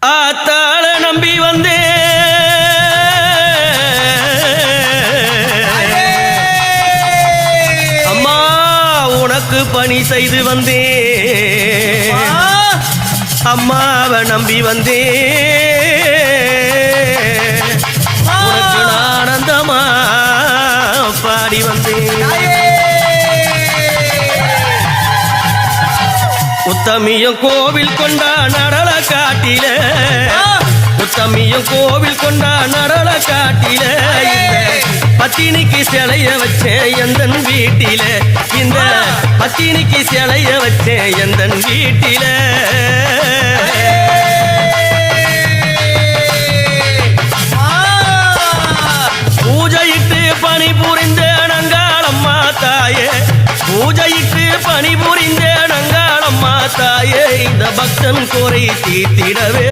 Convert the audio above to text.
ஆத்தாள நம்பி வந்தே அம்மா உனக்கு பணி செய்து வந்தே அம்மாவை நம்பி வந்தே உனக்கு ஆனந்தமா பாடி வந்தேன் உத்தமியும் கோவில் கொண்டா நடல காட்டில உத்தமியும் கோவில் கொண்டா நடல காட்டில பத்தினிக்கு சிலைய வச்சேன் எந்தன் வீட்டில இந்த பத்தினிக்கு சிலைய வச்சேன் எந்தன் வீட்டில பூஜையிட்டு பணி புரிந்த நங்காளம்மா தாயே பூஜையிட்டு பணி புரிந்த நங்காளம்மா தாயே இந்த பக்தன் குறை தீர்த்திடவே